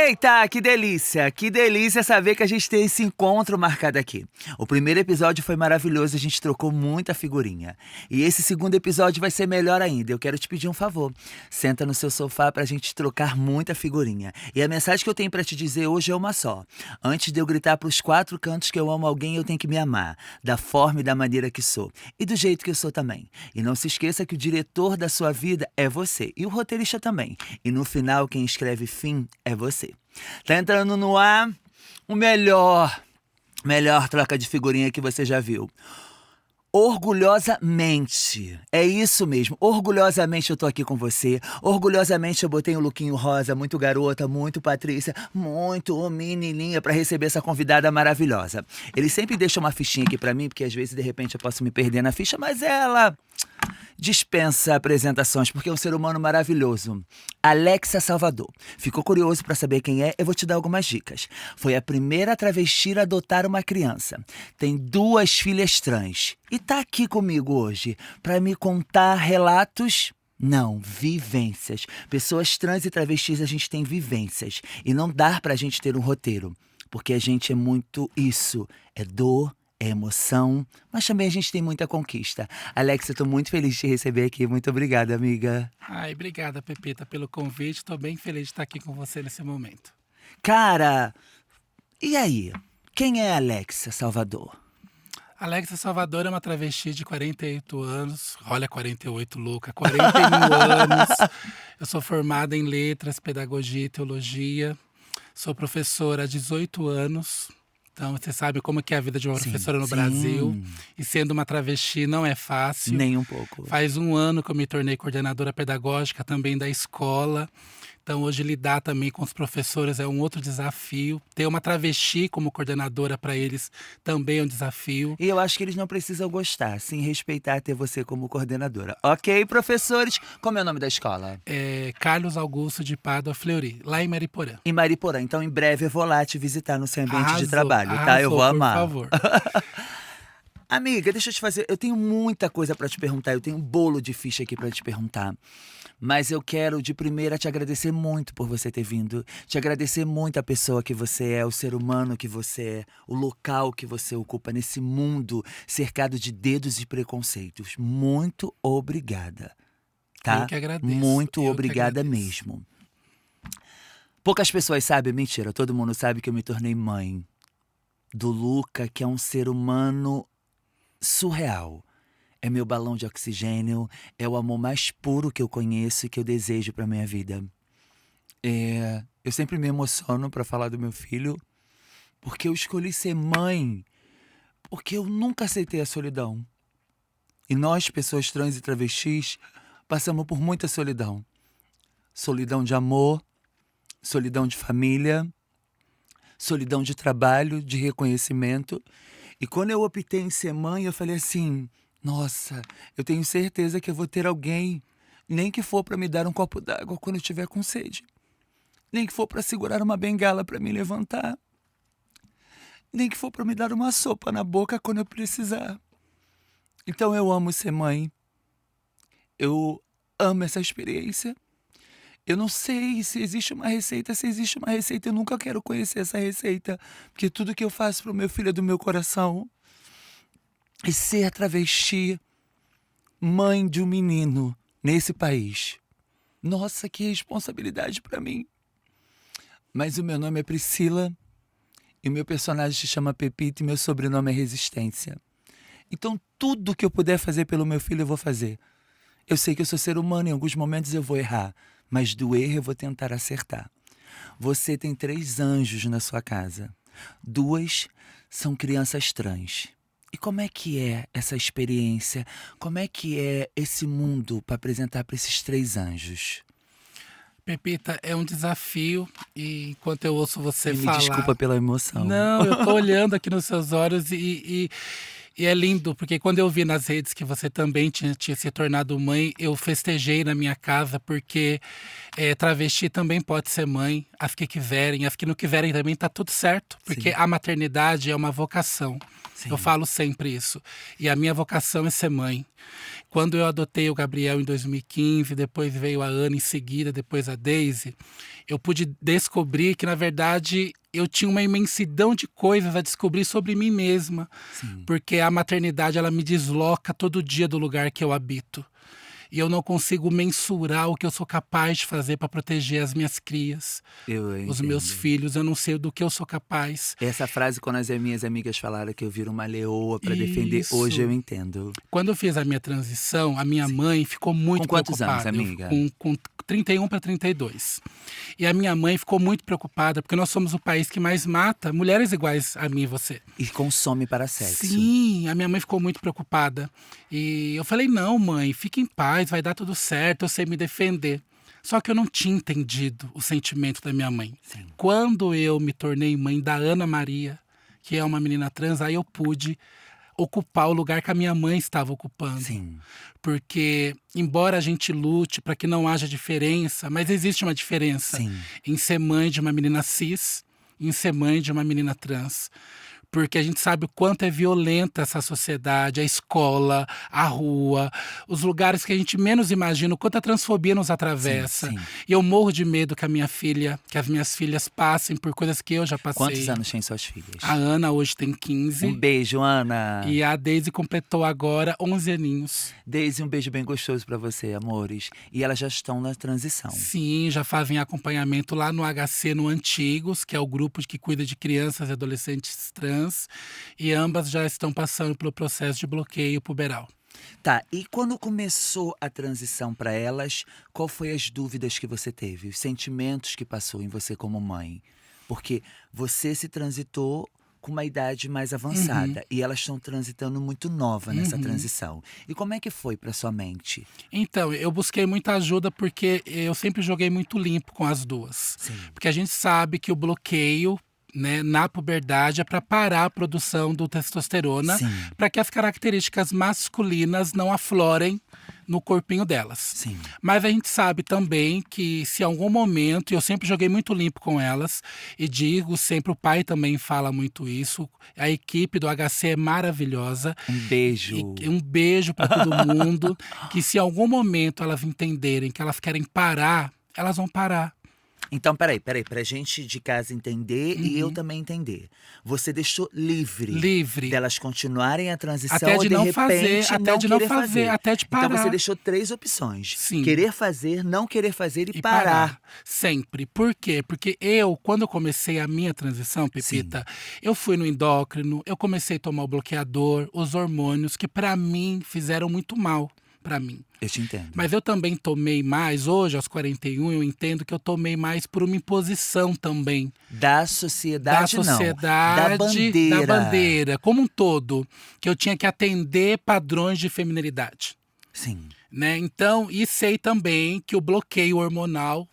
Eita, que delícia saber que a gente tem esse encontro marcado aqui. O primeiro episódio foi maravilhoso, a gente trocou muita figurinha. E esse segundo episódio vai ser melhor ainda. Eu quero te pedir um favor. Senta no seu sofá pra gente trocar muita figurinha. E a mensagem que eu tenho pra te dizer hoje é uma só. Antes de eu gritar pros quatro cantos que eu amo alguém, eu tenho que me amar. Da forma e da maneira que sou. E do jeito que eu sou também. E não se esqueça que o diretor da sua vida é você. E o roteirista também. E no final, quem escreve fim é você. Tá entrando no ar o melhor troca de figurinha que você já viu. Orgulhosamente, é isso mesmo, orgulhosamente eu tô aqui com você, orgulhosamente eu botei um lookinho rosa, muito garota, muito Patrícia, muito menininha pra receber essa convidada maravilhosa. Eles sempre deixam uma fichinha aqui pra mim, porque às vezes de repente eu posso me perder na ficha, mas ela dispensa apresentações, porque é um ser humano maravilhoso. Alexa Salvador. Ficou curioso para saber quem é? Eu vou te dar algumas dicas. Foi a primeira travesti a adotar uma criança. Tem 2 filhas trans. E tá aqui comigo hoje para me contar relatos. Não, vivências. Pessoas trans e travestis, a gente tem vivências. E não dá pra gente ter um roteiro. Porque a gente é muito isso. É dor, é emoção, mas também a gente tem muita conquista. Alexa, eu tô muito feliz de te receber aqui. Muito obrigada, amiga. Ai, obrigada, Pepita, pelo convite. Tô bem feliz de estar aqui com você nesse momento. Cara, e aí? Quem é Alexa Salvador? Alexa Salvador é uma travesti de 48 anos. Olha, 48, louca. 41 anos. Eu sou formada em letras, pedagogia e teologia. Sou professora há 18 anos. Então, você sabe como que é a vida de uma professora no Brasil. E sendo uma travesti não é fácil. Nem um pouco. Faz 1 ano que eu me tornei coordenadora pedagógica também da escola. Então, hoje lidar também com os professores é um outro desafio. Ter uma travesti como coordenadora para eles também é um desafio. E eu acho que eles não precisam gostar, sim respeitar ter você como coordenadora. Ok, professores? Como é o nome da escola? É Carlos Augusto de Pádua Fleury, lá em Mariporã. Em Mariporã. Então, em breve eu vou lá te visitar no seu ambiente de Arrasou, trabalho, tá? arrasou, Eu vou amar. por favor. Amiga, deixa eu te fazer. Eu tenho muita coisa pra te perguntar. Eu tenho um bolo de ficha aqui pra te perguntar. Mas eu quero, de primeira, te agradecer muito por você ter vindo. Te agradecer muito a pessoa que você é, o ser humano que você é, o local que você ocupa nesse mundo cercado de dedos e preconceitos. Muito obrigada. Tá? Eu que agradeço. Muito Eu que obrigada agradeço. mesmo. Poucas pessoas sabem, mentira, todo mundo sabe que eu me tornei mãe do Luca, que é um ser humano surreal. É meu balão de oxigênio, é o amor mais puro que eu conheço e que eu desejo para minha vida. Eu sempre me emociono para falar do meu filho, porque eu escolhi ser mãe, porque eu nunca aceitei a solidão. E nós, pessoas trans e travestis, passamos por muita solidão. Solidão de amor, solidão de família, solidão de trabalho, de reconhecimento. E quando eu optei em ser mãe, eu falei assim: nossa, eu tenho certeza que eu vou ter alguém, nem que for para me dar um copo d'água quando eu estiver com sede, nem que for para segurar uma bengala para me levantar, nem que for para me dar uma sopa na boca quando eu precisar. Então eu amo ser mãe, eu amo essa experiência. Eu não sei se existe uma receita, eu nunca quero conhecer essa receita, porque tudo que eu faço pro meu filho é do meu coração. E ser travesti, mãe de um menino nesse país. Nossa, que responsabilidade pra mim. Mas o meu nome é Priscila, e o meu personagem se chama Pepita, e meu sobrenome é Resistência. Então tudo que eu puder fazer pelo meu filho eu vou fazer. Eu sei que eu sou ser humano, em alguns momentos eu vou errar, mas do erro eu vou tentar acertar. Você tem 3 anjos na sua casa. 2 são crianças trans. E como é que é essa experiência? Como é que é esse mundo para apresentar para esses 3 anjos? Pepita, é um desafio e enquanto eu ouço você Me falar... desculpa pela emoção. Não, eu tô olhando aqui nos seus olhos e E é lindo, porque quando eu vi nas redes que você também tinha se tornado mãe, eu festejei na minha casa, porque travesti também pode ser mãe, as que quiserem, as que não quiserem também tá tudo certo, porque Sim. a maternidade é uma vocação. Sim. Eu falo sempre isso. E a minha vocação é ser mãe. Quando eu adotei o Gabriel em 2015, depois veio a Ana em seguida, depois a Daisy, eu pude descobrir que, na verdade, eu tinha uma imensidão de coisas a descobrir sobre mim mesma. Sim. Porque a maternidade, ela me desloca todo dia do lugar que eu habito. E eu não consigo mensurar o que eu sou capaz de fazer para proteger as minhas crias, Eu os meus entendo. filhos. Eu não sei do que eu sou capaz. Essa frase, quando as minhas amigas falaram que eu viro uma leoa pra defender, hoje Isso. eu entendo. Quando eu fiz a minha transição, a minha mãe ficou muito Com quantos preocupada. anos, amiga? Com 31 para 32. E a minha mãe ficou muito preocupada, porque nós somos o país que mais mata mulheres iguais a mim e você. E consome para sexo. Sim, a minha mãe ficou muito preocupada. E eu falei, não, mãe, fique em paz, vai dar tudo certo, eu sei me defender. Só que eu não tinha entendido o sentimento da minha mãe. Sim. Quando eu me tornei mãe da Ana Maria, que é uma menina trans, aí eu pude ocupar o lugar que a minha mãe estava ocupando. Sim. Porque, embora a gente lute para que não haja diferença, mas existe uma diferença Sim. em ser mãe de uma menina cis e em ser mãe de uma menina trans. Porque a gente sabe o quanto é violenta essa sociedade, a escola, a rua, os lugares que a gente menos imagina, o quanto a transfobia nos atravessa. Sim. E eu morro de medo que as minhas filhas passem por coisas que eu já passei. Quantos anos têm suas filhas? A Ana hoje tem 15. Um beijo, Ana. E a Daisy completou agora 11 aninhos. Daisy, um beijo bem gostoso pra você, amores. E elas já estão na transição. Sim, já fazem acompanhamento lá no HC, no Antigos, que é o grupo que cuida de crianças e adolescentes trans. E ambas já estão passando pelo processo de bloqueio puberal. Tá, e quando começou a transição pra elas, qual foi as dúvidas que você teve? Os sentimentos que passou em você como mãe? Porque você se transitou com uma idade mais avançada e elas estão transitando muito nova nessa transição. E como é que foi pra sua mente? Então, eu busquei muita ajuda porque eu sempre joguei muito limpo com as duas. Sim. Porque a gente sabe que o bloqueio, né, na puberdade é para parar a produção do testosterona, Sim. para que as características masculinas não aflorem no corpinho delas. Sim. Mas a gente sabe também que se em algum momento, e eu sempre joguei muito limpo com elas, e digo sempre, o pai também fala muito isso, a equipe do HC é maravilhosa. Um beijo. E um beijo para todo mundo, que se em algum momento elas entenderem que elas querem parar, elas vão parar. Então, peraí, pra gente de casa entender e eu também entender. Você deixou livre delas continuarem a transição Até ou de de não repente fazer, até de não querer fazer, até de parar. Então você deixou 3 opções. Sim. Querer fazer, não querer fazer e E parar. Sempre. Por quê? Porque quando eu comecei a minha transição, Pepita, eu fui no endócrino, eu comecei a tomar o bloqueador, os hormônios, que pra mim fizeram muito mal pra mim. Eu te entendo. Mas eu também tomei mais, hoje aos 41, eu entendo que eu tomei mais por uma imposição também. Da sociedade, não. Da bandeira, como um todo. Que eu tinha que atender padrões de feminilidade. Sim. Né? Então, e sei também que o bloqueio hormonal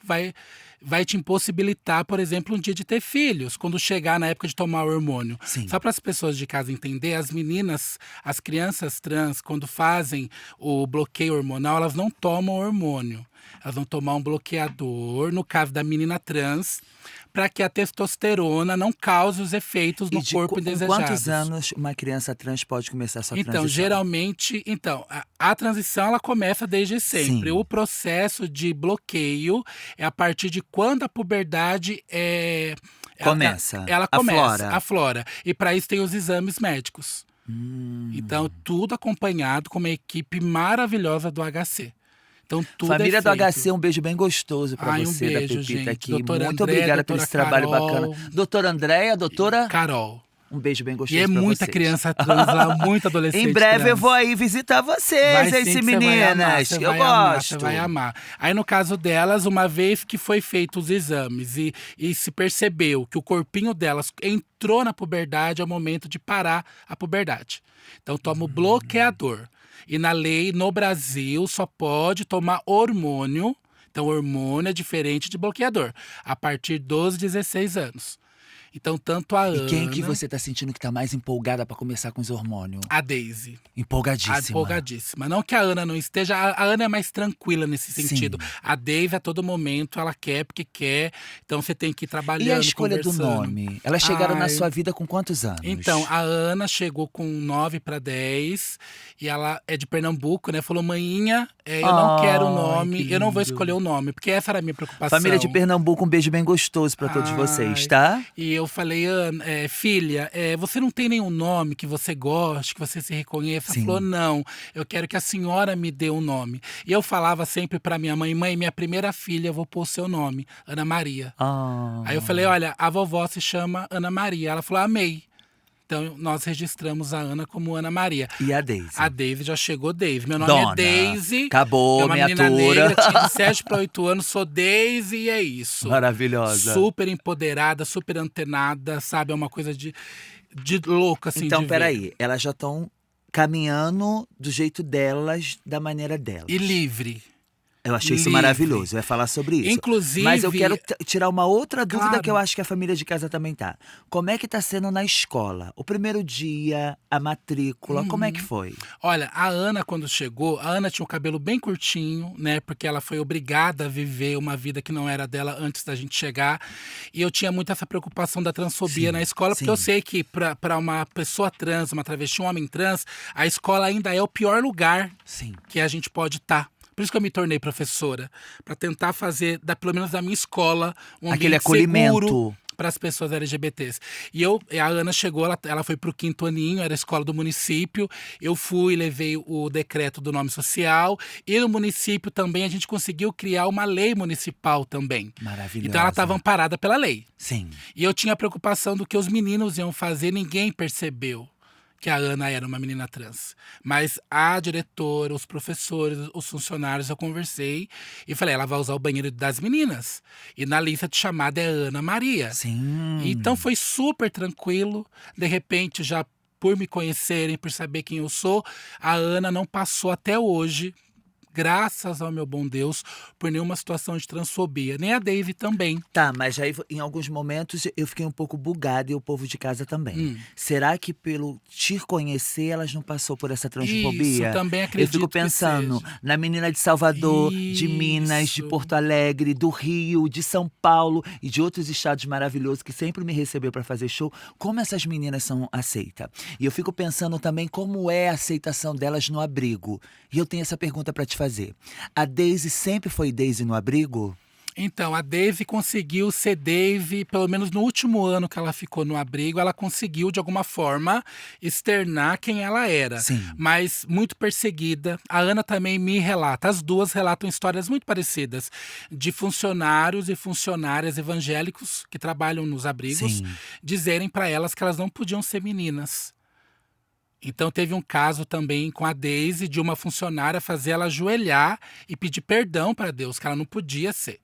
vai te impossibilitar, por exemplo, um dia de ter filhos, quando chegar na época de tomar o hormônio. Sim. Só para as pessoas de casa entender, as crianças trans, quando fazem o bloqueio hormonal, elas não tomam hormônio. Elas vão tomar um bloqueador, no caso da menina trans, para que a testosterona não cause os efeitos no corpo indesejados. Com quantos anos uma criança trans pode começar a sua transição? Então, geralmente, a transição ela começa desde sempre. Sim. O processo de bloqueio é a partir de quando a puberdade começa. Ela começa, aflora. E para isso tem os exames médicos. Então, tudo acompanhado com uma equipe maravilhosa do HC. Então, tudo Família do feito. HC, um beijo bem gostoso pra você, Um beijo, da Pepita gente. aqui. Doutora Muito Andréa, obrigada por doutora esse trabalho Carol. bacana. Doutora Andréia, doutora? Carol. Um beijo bem gostoso E é pra muita vocês. criança trans lá, muito adolescente Em breve trans. eu vou aí visitar vocês, Vai hein, sim, que meninas. você Eu vai amar, gosto. Você vai amar. Aí, no caso delas, uma vez que foi feito os exames e se percebeu que o corpinho delas entrou na puberdade, é o momento de parar a puberdade. Então, toma o bloqueador. E na lei, no Brasil, só pode tomar hormônio. Então, hormônio é diferente de bloqueador. A partir dos 16 anos. Então, tanto a E Ana… quem que você tá sentindo que tá mais empolgada pra começar com os hormônios? A Daisy. Empolgadíssima. Empolgadíssima. Não que a Ana não esteja, a Ana é mais tranquila nesse sentido. Sim. A Daisy, a todo momento, ela quer porque quer. Então você tem que ir trabalhando, E a escolha do conversando. nome? Elas chegaram na Ai. sua vida com quantos anos? Então, a Ana chegou com 9 para 10 e ela é de Pernambuco, né? Falou, maninha, eu não quero o Ai, nome, que eu não vou lindo. escolher o nome, porque essa era a minha preocupação. Família de Pernambuco, um beijo bem gostoso pra todos vocês, Ai. tá? E eu falei, Ana, filha, você não tem nenhum nome que você goste, que você se reconheça? Ela Sim. falou, não, eu quero que a senhora me dê um nome. E eu falava sempre pra minha mãe, minha primeira filha, eu vou pôr o seu nome, Ana Maria. Ah. Aí eu falei, olha, a vovó se chama Ana Maria. Ela falou, amei. Então, nós registramos a Ana como Ana Maria. E a Daisy? A Daisy já chegou, Daisy. Meu nome Dona, é Daisy. acabou, é uma minha menina tura. negra, tinha de 7 para 8 anos, sou Daisy e é isso. Maravilhosa. Super empoderada, super antenada, sabe? É uma coisa de louco, assim, Então, de ver. peraí, elas já estão caminhando do jeito delas, da maneira delas. E livre. Eu achei isso livre. maravilhoso, eu ia falar sobre isso. Inclusive… Mas eu quero tirar uma outra dúvida Claro. que eu acho que a família de casa também tá. Como é que tá sendo na escola? O primeiro dia, a matrícula, como é que foi? Olha, a Ana, quando chegou, a Ana tinha o cabelo bem curtinho, né? Porque ela foi obrigada a viver uma vida que não era dela antes da gente chegar. E eu tinha muito essa preocupação da transfobia Sim, na escola, porque sim. eu sei que para uma pessoa trans, uma travesti, um homem trans, a escola ainda é o pior lugar Sim. que a gente pode estar. Por isso que eu me tornei professora, para tentar fazer, pelo menos da minha escola, um ambiente Aquele acolhimento. seguro para as pessoas LGBTs. E a Ana chegou, ela foi para o 5º aninho, era a escola do município. Eu fui, levei o decreto do nome social. E no município também a gente conseguiu criar uma lei municipal também. Maravilhosa. Então ela estava amparada pela lei. Sim. E eu tinha a preocupação do que os meninos iam fazer, ninguém percebeu que a Ana era uma menina trans. Mas a diretora, os professores, os funcionários, eu conversei e falei, ela vai usar o banheiro das meninas. E na lista de chamada é Ana Maria. Sim. Então foi super tranquilo. De repente, já por me conhecerem, por saber quem eu sou, a Ana não passou até hoje, graças ao meu bom Deus, por nenhuma situação de transfobia. Nem a Daisy também. Tá, mas aí em alguns momentos eu fiquei um pouco bugada e o povo de casa também. Será que pelo te conhecer elas não passou por essa transfobia? Isso, também acredito Eu fico pensando que seja. na menina de Salvador, de Minas, de Isso. Porto Alegre, do Rio, de São Paulo e de outros estados maravilhosos que sempre me recebeu para fazer show. Como essas meninas são aceitas? E eu fico pensando também como é a aceitação delas no abrigo. E eu tenho essa pergunta para te fazer. A Daisy sempre foi Daisy no abrigo? Então, a Daisy conseguiu ser Daisy, pelo menos no último ano que ela ficou no abrigo, ela conseguiu, de alguma forma, externar quem ela era. Sim. Mas muito perseguida. A Ana também me relata, as duas relatam histórias muito parecidas, de funcionários e funcionárias evangélicos que trabalham nos abrigos, Sim. dizerem para elas que elas não podiam ser meninas. Então teve um caso também com a Daisy, de uma funcionária fazer ela ajoelhar e pedir perdão para Deus, que ela não podia ser.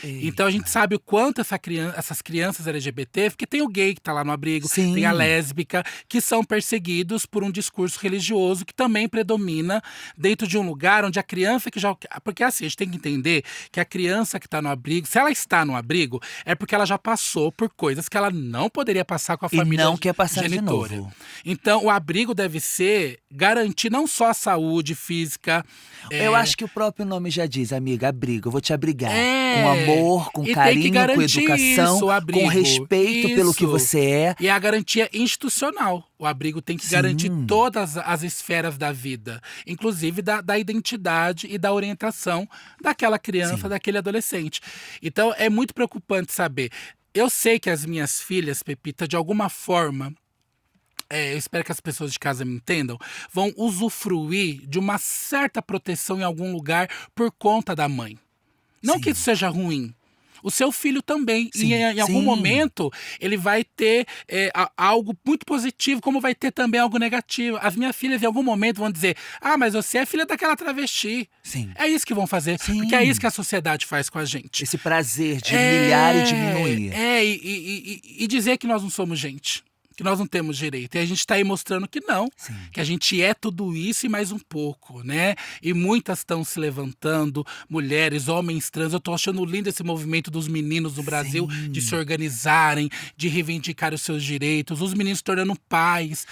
Então a gente sabe o quanto essas crianças LGBT, porque tem o gay que tá lá no abrigo, Sim. tem a lésbica, que são perseguidos por um discurso religioso que também predomina dentro de um lugar onde a criança que já… Porque assim, a gente tem que entender que a criança que tá no abrigo, se ela está no abrigo, é porque ela já passou por coisas que ela não poderia passar com a E família não quer passar de genitora. novo. Então o abrigo deve ser garantir não só a saúde física… Eu acho que o próprio nome já diz, amiga, abrigo, eu vou te abrigar. É. Com amor, com E tem que carinho, com garantir educação, isso, o abrigo. com respeito pelo que Isso. você é. E é a garantia institucional. O abrigo tem que Sim. garantir todas as esferas da vida, inclusive da identidade e da orientação daquela criança, Sim. daquele adolescente. Então é muito preocupante saber. Eu sei que as minhas filhas, Pepita, de alguma forma… eu espero que as pessoas de casa me entendam, vão usufruir de uma certa proteção em algum lugar por conta da mãe. Não Sim. que isso seja ruim. O seu filho também. Sim, E em algum sim. momento, ele vai ter algo muito positivo, como vai ter também algo negativo. As minhas filhas, em algum momento, vão dizer: ah, mas você é filha daquela travesti. Sim. É isso que vão fazer. Sim. Porque é isso que a sociedade faz com a gente. Esse prazer de humilhar e diminuir. E dizer que nós não somos gente. que nós não temos direito. E a gente está aí mostrando que não, Sim. que a gente é tudo isso e mais um pouco, né? E muitas estão se levantando, mulheres, homens trans. Eu tô achando lindo esse movimento dos meninos no Brasil de se organizarem, de reivindicar os seus direitos, os meninos se tornando pais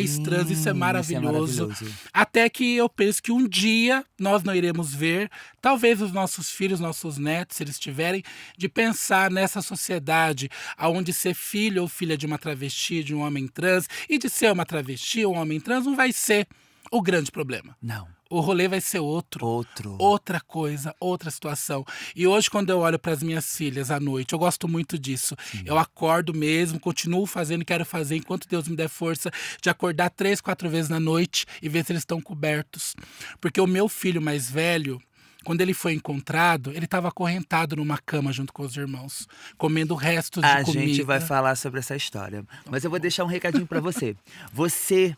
Sim, trans, isso é maravilhoso. Até que eu penso que um dia nós não iremos ver, talvez os nossos filhos, nossos netos, se eles tiverem, de pensar nessa sociedade onde ser filho ou filha de uma travesti, de um homem trans, e de ser uma travesti ou um homem trans não vai ser o grande problema. Não. O rolê vai ser outro. Outro. Outra coisa, outra situação. E hoje, quando eu olho para as minhas filhas à noite, eu gosto muito disso. Eu acordo mesmo, continuo fazendo e quero fazer enquanto Deus me der força de acordar 3, 4 vezes na noite e ver se eles estão cobertos. Porque o meu filho mais velho, quando ele foi encontrado, ele estava acorrentado numa cama junto com os irmãos, comendo restos de A comida. gente vai falar sobre essa história. Mas eu vou deixar um recadinho pra você. Você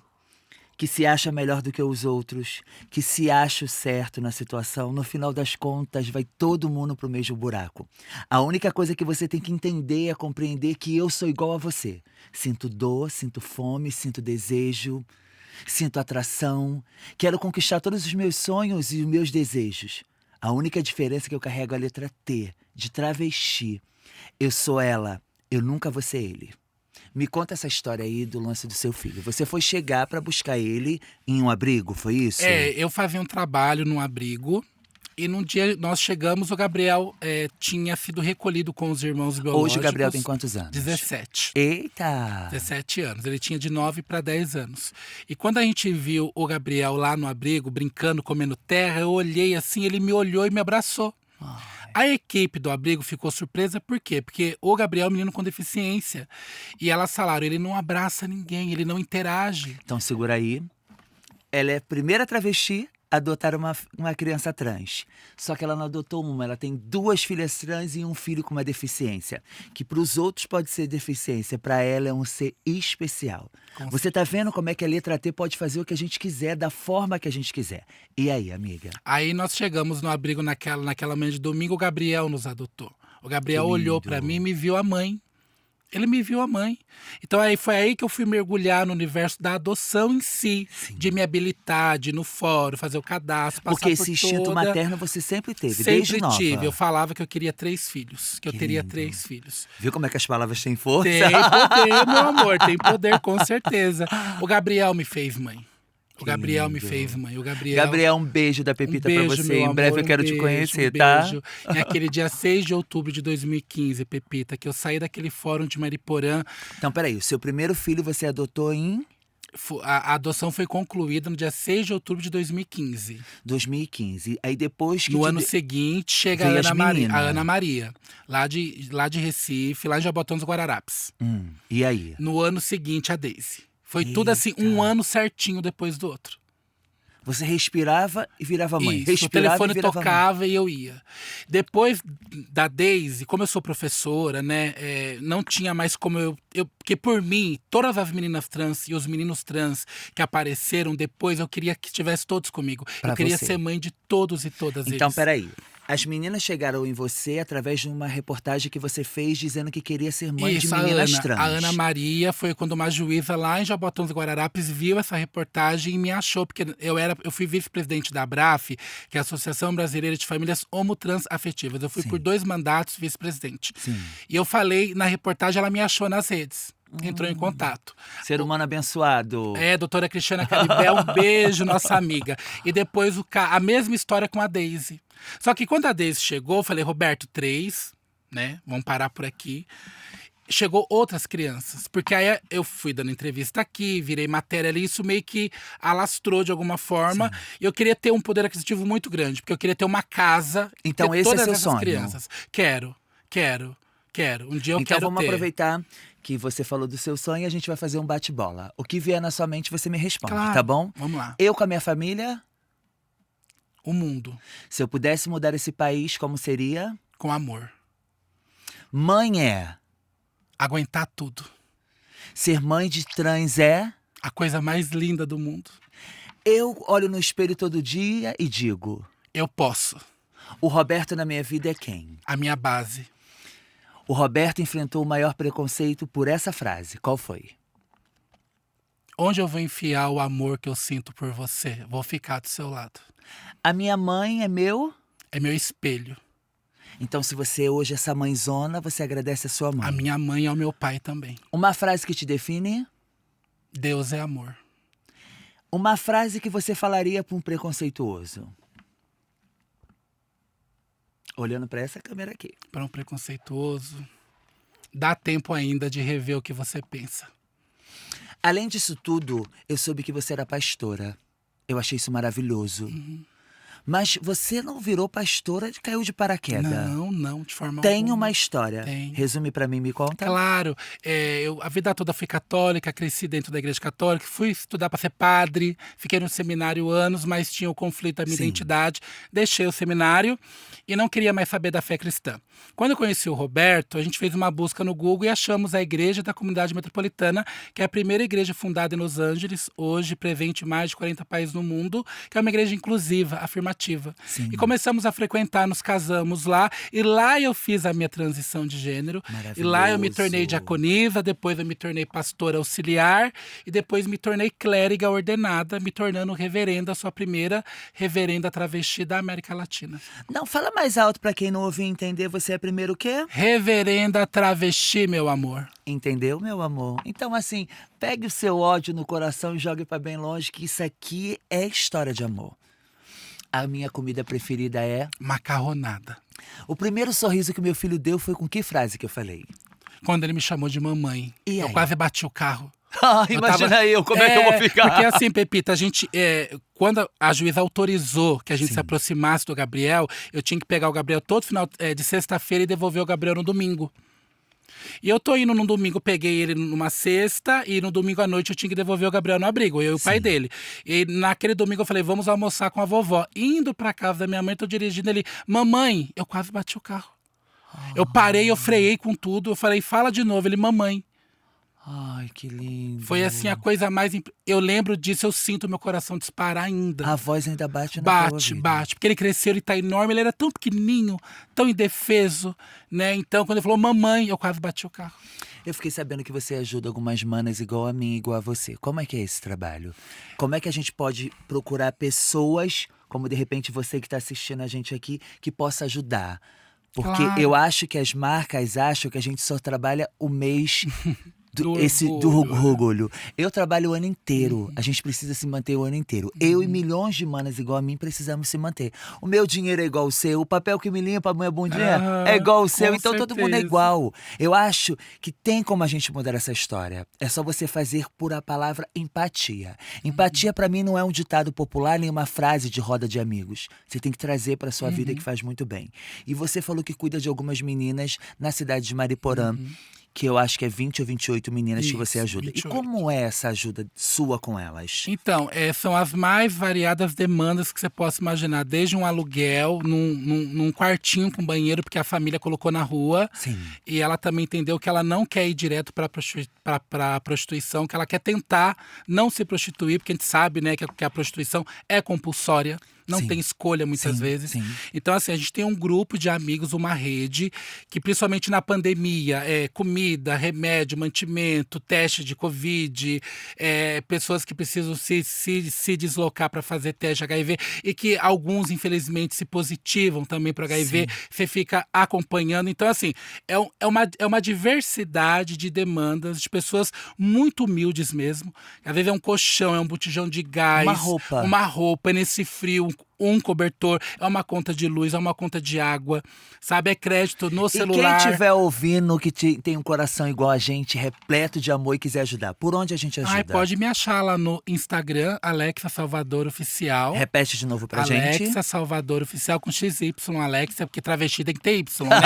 que se acha melhor do que os outros, que se acha o certo na situação, no final das contas vai todo mundo pro mesmo buraco. A única coisa que você tem que entender é compreender que eu sou igual a você. Sinto dor, sinto fome, sinto desejo, sinto atração. Quero conquistar todos os meus sonhos e os meus desejos. A única diferença é que eu carrego a letra T, de travesti. Eu sou ela, eu nunca vou ser ele. Me conta essa história aí do lance do seu filho. Você foi chegar pra buscar ele em um abrigo, foi isso? Eu fazia um trabalho num abrigo e num dia nós chegamos, o Gabriel tinha sido recolhido com os irmãos biológicos. Hoje o Gabriel tem quantos anos? 17. Eita! 17 anos. Ele tinha de 9 para 10 anos. E quando a gente viu o Gabriel lá no abrigo, brincando, comendo terra, eu olhei assim, ele me olhou e me abraçou. A equipe do abrigo ficou surpresa, por quê? Porque o Gabriel é um menino com deficiência. E elas falaram, ele não abraça ninguém, ele não interage. Então segura aí. Ela é a primeira travesti a adotar uma criança trans. Só que ela não adotou uma, ela tem 2 filhas trans e um filho com uma deficiência. Que para os outros pode ser deficiência, para ela é um ser especial. Você tá vendo como é que a letra T pode fazer o que a gente quiser, da forma que a gente quiser. E aí, amiga? Aí nós chegamos no abrigo naquela manhã de domingo, o Gabriel nos adotou. O Gabriel Que olhou lindo. para mim e me viu a mãe. Ele me viu a mãe. Então aí foi aí que eu fui mergulhar no universo da adoção em si. De me habilitar, de ir no fórum, fazer o cadastro, passar Porque por esse instinto toda... materno você sempre teve, desde Sempre nova. tive. Eu falava que eu queria 3 filhos. Que eu Que teria lindo. 3 filhos. Viu como é que as palavras têm força? Tem poder, meu amor. Tem poder, com certeza. O Gabriel me fez mãe. O Gabriel me lindo. fez mãe. O Gabriel, um beijo da Pepita pra beijo, você. meu Em breve amor, eu quero te beijo, conhecer, um tá? beijo. É aquele dia 6 de outubro de 2015, Pepita, que eu saí daquele fórum de Mariporã. Então, peraí, o seu primeiro filho você adotou em A adoção foi concluída no dia 6 de outubro de 2015. 2015. Aí depois que No te ano de- seguinte, chega Veio a as a Ana meninas. Maria, lá de Recife, lá em Jabotão dos Guararapes. E aí? No ano seguinte, a Daisy. Foi tudo assim, um ano certinho depois do outro. Você respirava e virava mãe. Isso, o Respirava telefone e virava mãe. tocava e eu ia. Depois da Daisy, como eu sou professora, né, não tinha mais como porque por mim, todas as meninas trans e os meninos trans que apareceram depois, eu queria que estivessem todos comigo. Pra eu queria você. ser mãe de todos e todas Então, eles. peraí. As meninas chegaram em você através de uma reportagem que você fez dizendo que queria ser mãe de Isso, meninas trans. a Ana Maria foi quando uma juíza lá em Jabotão dos Guararapes viu essa reportagem e me achou, porque eu fui vice-presidente da ABRAF, que é a Associação Brasileira de Famílias Homotrans Afetivas. Eu fui Sim. por 2 mandatos vice-presidente. Sim. E eu falei na reportagem, ela me achou nas redes. Entrou em contato. Ser humano abençoado. Doutora Cristiana Caribel, um beijo, nossa amiga. E depois a mesma história com a Daisy. Só que quando a Daisy chegou, eu falei, Roberto, 3, né? Vamos parar por aqui. Chegou outras crianças, porque aí eu fui dando entrevista aqui, virei matéria ali, isso meio que alastrou de alguma forma. E eu queria ter um poder aquisitivo muito grande, porque eu queria ter uma casa. Então ter esse é todas seu essas sonho? crianças. Quero. Um dia eu Então quero vamos ter. aproveitar que você falou do seu sonho e a gente vai fazer um bate-bola. O que vier na sua mente você me responde, Claro. tá bom? Vamos lá. Eu com a minha família, O mundo, se eu pudesse mudar esse país, como seria? com amor. Mãe é. Aguentar tudo. Ser mãe de trans é. A coisa mais linda do mundo. Eu olho no espelho todo dia e digo: Eu posso. o Roberto na minha vida é quem? A minha base. O Roberto enfrentou o maior preconceito por essa frase. Qual foi? Onde eu vou enfiar o amor que eu sinto por você? Vou ficar do seu lado. A minha mãe é meu. É meu espelho. Então, se você hoje é essa mãezona, você agradece a sua mãe. A minha mãe é o meu pai também. Uma frase que te define. Deus é amor. Uma frase que você falaria para um preconceituoso. Olhando para essa câmera aqui. Para um preconceituoso, dá tempo ainda de rever o que você pensa. Além disso tudo, eu soube que você era pastora. Eu achei isso maravilhoso. Mas você não virou pastora e caiu de paraquedas. Não, de forma Tem alguma. uma história. Tem. Resume pra mim, me conta. Claro, eu a vida toda fui católica, cresci dentro da igreja católica, fui estudar para ser padre, fiquei no seminário anos, mas tinha o conflito da minha Sim. identidade, deixei o seminário e não queria mais saber da fé cristã. Quando eu conheci o Roberto, a gente fez uma busca no Google e achamos a Igreja da Comunidade Metropolitana, que é a primeira igreja fundada em Los Angeles, hoje presente em mais de 40 países no mundo, que é uma igreja inclusiva, afirmativa. Sim. E começamos a frequentar, nos casamos lá, e lá eu fiz a minha transição de gênero. E lá eu me tornei diaconisa, depois eu me tornei pastora auxiliar, e depois me tornei clériga ordenada, me tornando reverenda, sua primeira reverenda travesti da América Latina. Não, fala mais alto pra quem não ouviu entender. Você é primeiro o quê? Reverenda travesti, meu amor. Entendeu, meu amor? Então, assim, pegue o seu ódio no coração e jogue pra bem longe, que isso aqui é história de amor. A minha comida preferida é... Macarronada. O primeiro sorriso que meu filho deu foi com que frase que eu falei? Quando ele me chamou de mamãe, E eu aí? quase bati o carro. Imagina eu, como é que eu vou ficar? Porque assim, Pepita, a gente, quando a juíza autorizou que a gente Sim. se aproximasse do Gabriel, eu tinha que pegar o Gabriel todo final de sexta-feira e devolver o Gabriel no domingo. E eu tô indo no domingo, peguei ele numa sexta e no domingo à noite eu tinha que devolver o Gabriel no abrigo, eu e o pai dele. E naquele domingo eu falei, vamos almoçar com a vovó. Indo pra casa da minha mãe, tô dirigindo ele, mamãe, eu quase bati o carro. Eu parei, eu freiei com tudo, eu falei, fala de novo, ele, mamãe. Ai, que lindo. Foi assim a coisa mais... Eu lembro disso, eu sinto meu coração disparar ainda. A voz ainda bate na tua vida. Bate. Porque ele cresceu, ele tá enorme, ele era tão pequenininho, tão indefeso, né? Então, quando ele falou mamãe, eu quase bati o carro. Eu fiquei sabendo que você ajuda algumas manas igual a mim, igual a você. Como é que é esse trabalho? Como é que a gente pode procurar pessoas, como de repente você que está assistindo a gente aqui, que possa ajudar? Porque Claro. eu acho que as marcas acham que a gente só trabalha o mês do orgulho. orgulho. Eu trabalho o ano inteiro. A gente precisa se manter o ano inteiro. Eu e milhões de manas igual a mim precisamos se manter. O meu dinheiro é igual ao seu. O papel que me limpa a minha bundinha é igual ao seu. com Então todo mundo é certeza. igual. Eu acho que tem como a gente mudar essa história. É só você fazer por a palavra empatia. Empatia pra mim não é um ditado popular nem uma frase de roda de amigos. Você tem que trazer pra sua vida que faz muito bem. E você falou que cuida de algumas meninas na cidade de Mariporã. Que eu acho que é 20 ou 28 meninas que você Isso, ajuda. 28. E como é essa ajuda sua com elas? Então, são as mais variadas demandas que você possa imaginar. Desde um aluguel, num quartinho com banheiro, porque a família colocou na rua. Sim. E ela também entendeu que ela não quer ir direto para a prostituição, que ela quer tentar não se prostituir, porque a gente sabe, né, que a prostituição é compulsória. Não Sim. tem escolha muitas Sim, vezes. sim. Então, assim, a gente tem um grupo de amigos, uma rede, que principalmente na pandemia, comida, remédio, mantimento, teste de Covid, pessoas que precisam se deslocar para fazer teste de HIV e que alguns, infelizmente, se positivam também para HIV, você fica acompanhando. Então, assim, é uma diversidade de demandas de pessoas muito humildes mesmo. Às vezes é um colchão, é um botijão de gás. Uma roupa nesse frio, um cobertor, é uma conta de luz, é uma conta de água, sabe? É crédito no celular. E quem estiver ouvindo que tem um coração igual a gente, repleto de amor e quiser ajudar, por onde a gente ajuda? Pode me achar lá no Instagram, Alexa Salvador Oficial. Repete de novo pra gente. Alexa Salvador Oficial com XY, Alexa, porque travesti tem que ter Y, né?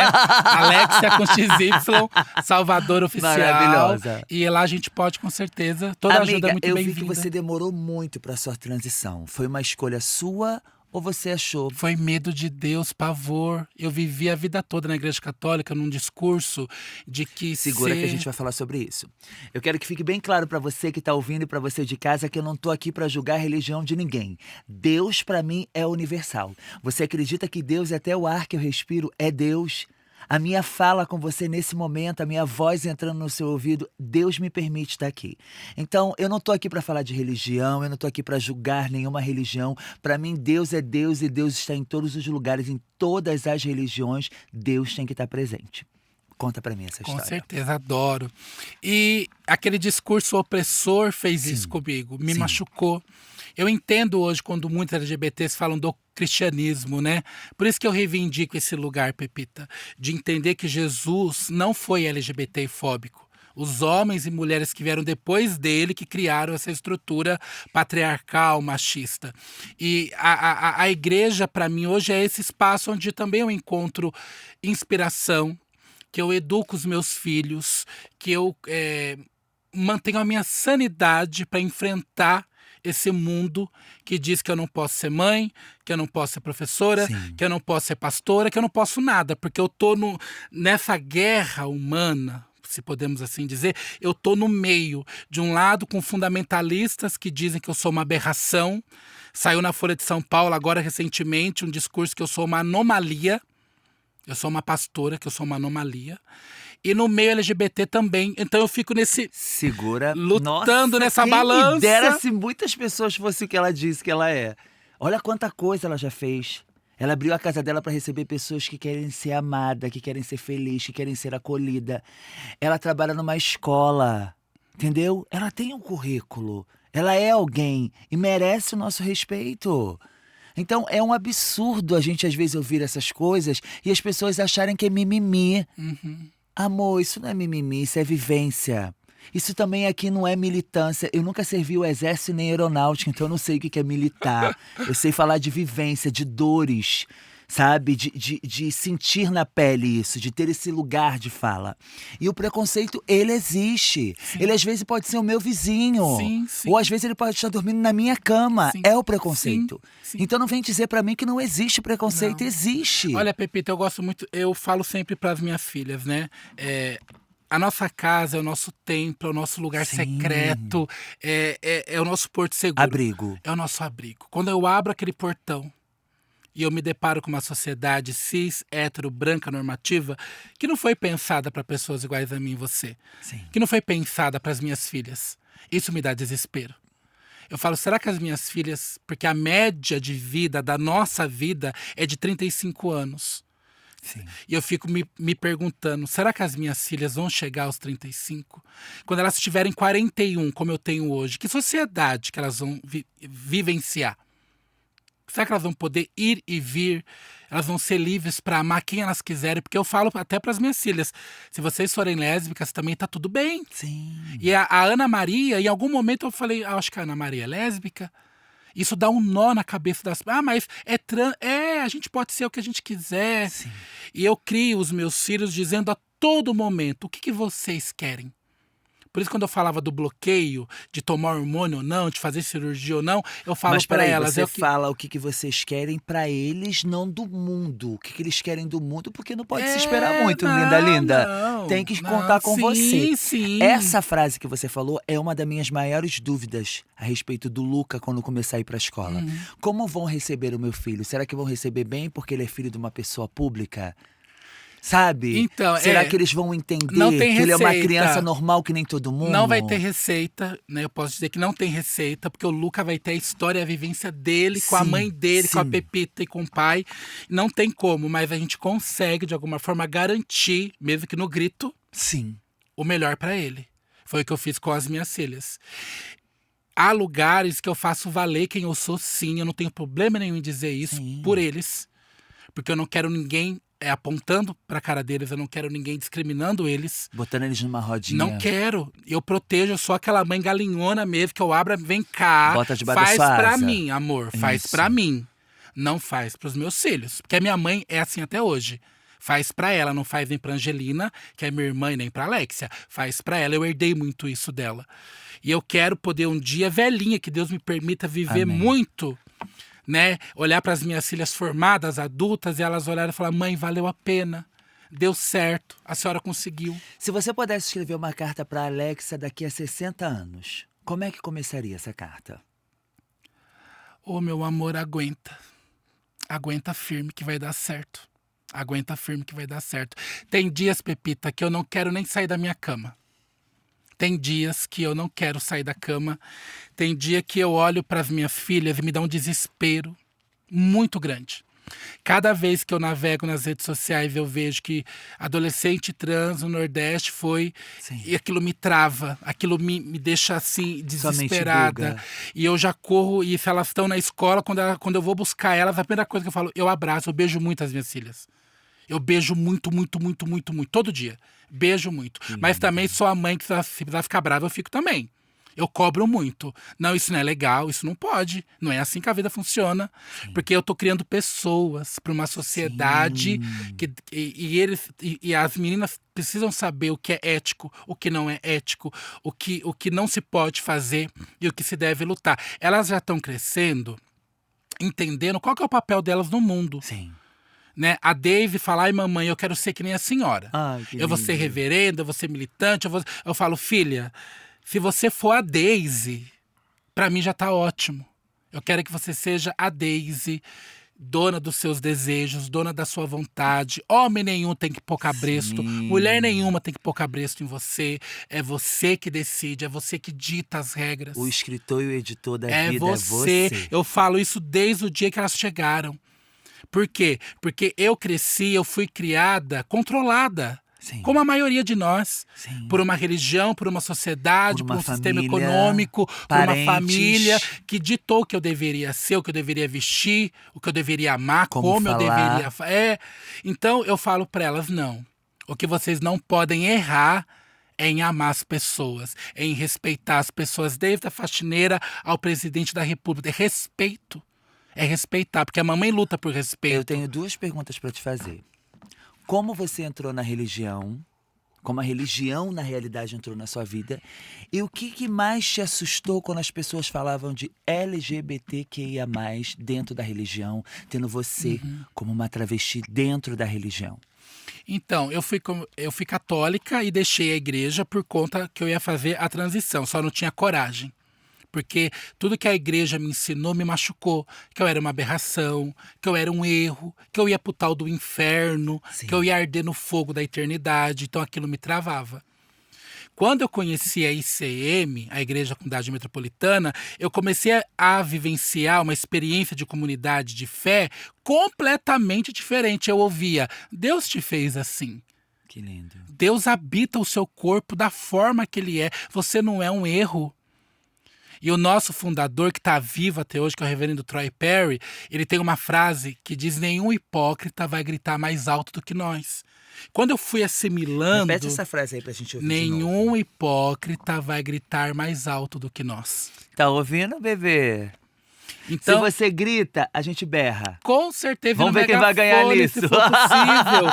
Alexa com XY, Salvador Oficial. Maravilhosa. E lá a gente pode, com certeza, toda Amiga, ajuda é muito eu bem-vinda. vi que você demorou muito pra sua transição. Foi uma escolha sua ou você achou? Foi medo de Deus, pavor. Eu vivi a vida toda na igreja católica num discurso de que Segura que a gente vai falar sobre isso. Eu quero que fique bem claro pra você que tá ouvindo e pra você de casa que eu não tô aqui pra julgar a religião de ninguém. Deus pra mim é universal. Você acredita que Deus é até o ar que eu respiro é Deus? A minha fala com você nesse momento, a minha voz entrando no seu ouvido, Deus me permite estar aqui. Então, eu não tô aqui para falar de religião, eu não tô aqui para julgar nenhuma religião. Para mim, Deus é Deus e Deus está em todos os lugares, em todas as religiões, Deus tem que estar presente. Conta para mim essa Com história. certeza, adoro. E aquele discurso opressor fez Sim. isso comigo, me Sim. machucou. Eu entendo hoje quando muitos LGBTs falam do cristianismo, né? Por isso que eu reivindico esse lugar, Pepita, de entender que Jesus não foi LGBT-fóbico. Os homens e mulheres que vieram depois dele que criaram essa estrutura patriarcal, machista. E a igreja, para mim, hoje é esse espaço onde também eu encontro inspiração, que eu educo os meus filhos, que eu mantenho a minha sanidade para enfrentar esse mundo que diz que eu não posso ser mãe, que eu não posso ser professora, Sim. que eu não posso ser pastora, que eu não posso nada, porque eu tô nessa guerra humana, se podemos assim dizer, eu tô no meio, de um lado com fundamentalistas que dizem que eu sou uma aberração. Saiu na Folha de São Paulo agora recentemente um discurso que eu sou uma anomalia. Eu sou uma pastora, que eu sou uma anomalia. E no meio LGBT também. Então eu fico Segura. lutando Nossa, nessa quem balança. me dera se muitas pessoas fossem o que ela disse que ela é. Olha quanta coisa ela já fez. Ela abriu a casa dela para receber pessoas que querem ser amada, que querem ser felizes, que querem ser acolhida. Ela trabalha numa escola, entendeu? Ela tem um currículo. Ela é alguém e merece o nosso respeito. Então é um absurdo a gente às vezes ouvir essas coisas e as pessoas acharem que é mimimi. Amor, isso não é mimimi, isso é vivência. Isso também aqui não é militância. Eu nunca servi o exército nem aeronáutica, então eu não sei o que é militar. Eu sei falar de vivência, de dores, sabe? De sentir na pele isso, de ter esse lugar de fala. E o preconceito, ele existe. Ele às vezes pode ser o meu vizinho. Sim, sim. Ou às vezes ele pode estar dormindo na minha cama. Sim, É o preconceito. sim. Então não vem dizer pra mim que não existe preconceito. Não. Existe. Olha, Pepita, eu gosto muito, eu falo sempre para as minhas filhas, né? A nossa casa é o nosso templo, é o nosso lugar Sim. secreto, é o nosso porto seguro. Abrigo. É o nosso abrigo. Quando eu abro aquele portão e eu me deparo com uma sociedade cis, hétero, branca, normativa, que não foi pensada para pessoas iguais a mim e você, Sim. que não foi pensada para as minhas filhas, isso me dá desespero. Eu falo, será que as minhas filhas... Porque a média de vida, da nossa vida, é de 35 anos. Sim. E eu fico me perguntando, será que as minhas filhas vão chegar aos 35? Quando elas tiverem 41, como eu tenho hoje, que sociedade que elas vão vivenciar? Será que elas vão poder ir e vir? Elas vão ser livres para amar quem elas quiserem? Porque eu falo até para as minhas filhas, se vocês forem lésbicas também tá tudo bem. Sim. E a Ana Maria, em algum momento eu falei, acho que a Ana Maria é lésbica. Isso dá um nó na cabeça das... mas a gente pode ser o que a gente quiser. Sim. E eu crio os meus filhos dizendo a todo momento, o que vocês querem? Por isso, quando eu falava do bloqueio, de tomar hormônio ou não, de fazer cirurgia ou não, eu falo Mas para peraí, elas... você fala o que vocês querem pra eles, não do mundo. O que eles querem do mundo, porque não pode se esperar muito, linda. Tem que contar com você. Sim. Essa frase que você falou é uma das minhas maiores dúvidas a respeito do Luca quando começar a ir pra escola. Como vão receber o meu filho? Será que vão receber bem porque ele é filho de uma pessoa pública? Sabe? Então, Será que eles vão entender não tem que ele é uma receita. criança normal que nem todo mundo? Não vai ter receita, né? Eu posso dizer que não tem receita, porque o Luca vai ter a história, a vivência dele, com a Sim, mãe dele, com a sim. Pepita e com o pai. Não tem como, mas a gente consegue, de alguma forma, garantir, mesmo que no grito, Sim. o melhor para ele. Foi o que eu fiz com as minhas filhas. Há lugares que eu faço valer quem eu sou, sim. Eu não tenho problema nenhum em dizer isso Sim. por eles. Porque eu não quero ninguém apontando pra cara deles, eu não quero ninguém discriminando eles. Botando eles numa rodinha. Não quero. Eu protejo só aquela mãe galinhona mesmo, que eu abro, vem cá, Bota debaixo da faz sua pra asa. mim, amor, faz Isso. pra mim. Não faz pros meus filhos. Porque a minha mãe é assim até hoje. Faz pra ela, não faz nem pra Angelina, que é minha irmã, e nem pra Alexia. Faz pra ela, eu herdei muito isso dela. E eu quero poder um dia, velhinha, que Deus me permita viver Amém. muito, né? Olhar para as minhas filhas formadas, adultas, e elas olharem e falar, mãe, valeu a pena. Deu certo, a senhora conseguiu. Se você pudesse escrever uma carta para Alexa daqui a 60 anos, como é que começaria essa carta? Ô, meu amor, aguenta. Aguenta firme que vai dar certo. Aguenta firme que vai dar certo. Tem dias, Pepita, que eu não quero nem sair da minha cama. Tem dias que eu não quero sair da cama. Tem dia que eu olho para as minhas filhas e me dá um desespero muito grande. Cada vez que eu navego nas redes sociais, eu vejo que adolescente trans no Nordeste foi... Sim. E aquilo me trava, aquilo me deixa assim, Sua mente desesperada. buga. E eu já corro, e se elas estão na escola, quando eu vou buscar elas, a primeira coisa que eu falo, eu abraço, eu beijo muito as minhas filhas. Eu beijo muito, muito, muito, muito, muito, todo dia. Beijo muito. Mas também sou a mãe que se precisar ficar brava, eu fico também. Eu cobro muito. Não, isso não é legal, isso não pode. Não é assim que a vida funciona. Porque eu tô criando pessoas para uma sociedade e as meninas precisam saber o que é ético, o que não é ético, o que não se pode fazer e o que se deve lutar. Elas já estão crescendo, entendendo qual que é o papel delas no mundo. Sim. Né? A Daisy fala, ai mamãe, eu quero ser que nem a senhora. Ai, que Eu vou ser lindo. reverenda, eu vou ser militante. Eu falo, filha, se você for a Daisy, pra mim já tá ótimo. Eu quero que você seja a Daisy, dona dos seus desejos, dona da sua vontade. Homem nenhum tem que pôr cabresto, Sim. mulher nenhuma tem que pôr cabresto em você. É você que decide, é você que dita as regras. O escritor e o editor da É vida você. é você. Eu falo isso desde o dia que elas chegaram. Por quê? Porque eu cresci, eu fui criada, controlada. Sim. Como a maioria de nós. Sim. Por uma religião, por uma sociedade, Por uma por um sistema família, econômico, por parentes. uma família que ditou o que eu deveria ser, o que eu deveria vestir, o que eu deveria amar, Como eu falar. deveria... Então eu falo para elas, não. O que vocês não podem errar é em amar as pessoas, é em respeitar as pessoas, desde a faxineira ao presidente da República. É respeito. É respeitar, porque a mamãe luta por respeito. Eu tenho 2 perguntas para te fazer. Como você entrou na religião? Como a religião, na realidade, entrou na sua vida? E o que mais te assustou quando as pessoas falavam de LGBTQIA+, dentro da religião, tendo você como uma travesti dentro da religião? Então, eu fui católica e deixei a igreja por conta que eu ia fazer a transição, só não tinha coragem. Porque tudo que a igreja me ensinou me machucou. Que eu era uma aberração, que eu era um erro, que eu ia pro tal do inferno, Sim. que eu ia arder no fogo da eternidade. Então aquilo me travava. Quando eu conheci a ICM, a Igreja Comunidade Metropolitana, eu comecei a vivenciar uma experiência de comunidade de fé completamente diferente. Eu ouvia, Deus te fez assim. Que lindo. Deus habita o seu corpo da forma que ele é. Você não é um erro. E o nosso fundador, que está vivo até hoje, que é o reverendo Troy Perry, ele tem uma frase que diz: nenhum hipócrita vai gritar mais alto do que nós. Quando eu fui assimilando... Repete essa frase aí pra gente ouvir de novo. Nenhum hipócrita vai gritar mais alto do que nós. Tá ouvindo, bebê? Então, Se você grita, a gente berra. com certeza, Vamos no ver quem vai ganhar megafone, nisso. se for possível.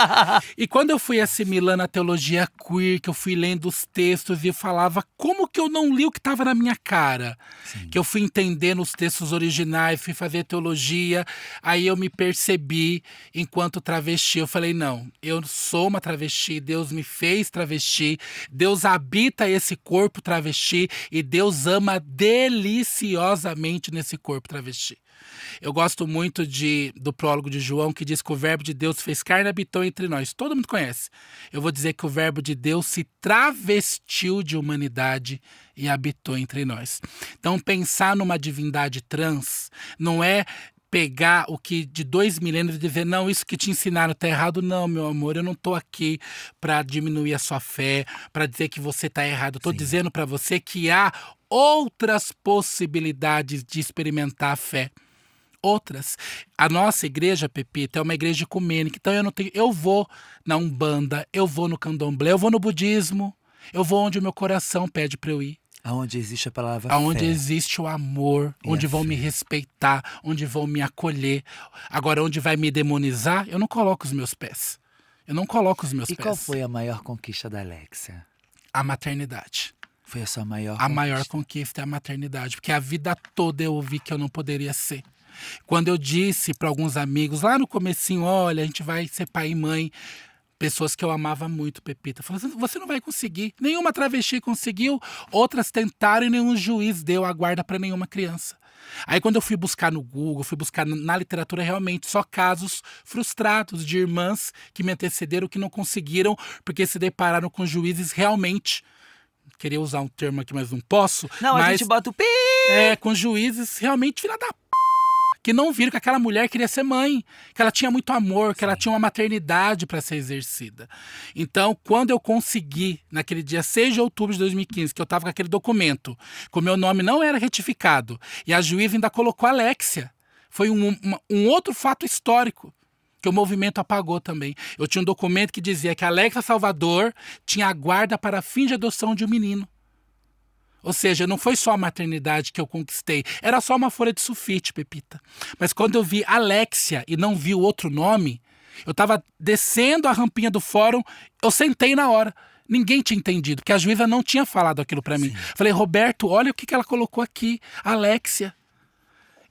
E quando eu fui assimilando a teologia queer, que eu fui lendo os textos e eu falava, como que eu não li o que estava na minha cara? Sim. Que eu fui entendendo os textos originais, fui fazer teologia, aí eu me percebi enquanto travesti. Eu falei, não, eu sou uma travesti, Deus me fez travesti, Deus habita esse corpo travesti e Deus ama deliciosamente nesse corpo travesti. Eu gosto muito do prólogo de João, que diz que o verbo de Deus fez carne e habitou entre nós. Todo mundo conhece. Eu vou dizer que o verbo de Deus se travestiu de humanidade e habitou entre nós. Então, pensar numa divindade trans não é pegar o que de 2 milênios e dizer, não, isso que te ensinaram tá errado. Não, meu amor, eu não tô aqui para diminuir a sua fé, para dizer que você tá errado. Eu tô dizendo para você que há outras possibilidades de experimentar a fé. Outras. A nossa igreja, Pepita, é uma igreja ecumênica. Então eu vou na Umbanda, eu vou no Candomblé, eu vou no budismo, eu vou onde o meu coração pede para eu ir. Aonde existe a palavra Aonde fé. existe o amor, E onde a vão fé. me respeitar, onde vão me acolher. Agora, onde vai me demonizar, eu não coloco os meus pés. Eu não coloco os meus E pés. qual foi a maior conquista da Alexia? A maternidade. Foi a sua maior A conquista? maior conquista é a maternidade. Porque a vida toda eu ouvi que eu não poderia ser. Quando eu disse para alguns amigos, lá no comecinho, olha, a gente vai ser pai e mãe, pessoas que eu amava muito, Pepita, falaram, você não vai conseguir. Nenhuma travesti conseguiu, outras tentaram e nenhum juiz deu a guarda para nenhuma criança. Aí quando eu fui buscar no Google, fui buscar na literatura realmente só casos frustrados de irmãs que me antecederam que não conseguiram porque se depararam com juízes realmente, queria usar um termo aqui, mas não posso, Não, a mas gente bota o pi. com juízes realmente filha da que não viram que aquela mulher queria ser mãe, que ela tinha muito amor, que ela tinha uma maternidade para ser exercida. Então, quando eu consegui, naquele dia 6 de outubro de 2015, que eu estava com aquele documento, que o meu nome não era retificado, e a juíza ainda colocou Alexia, foi um outro fato histórico que o movimento apagou também. Eu tinha um documento que dizia que a Alexia Salvador tinha a guarda para fim de adoção de um menino. Ou seja, não foi só a maternidade que eu conquistei. Era só uma folha de sulfite, Pepita. Mas quando eu vi Alexia e não vi o outro nome, eu estava descendo a rampinha do fórum, eu sentei na hora. Ninguém tinha entendido, porque a juíza não tinha falado aquilo para mim. Falei, Roberto, olha o que ela colocou aqui, Alexia.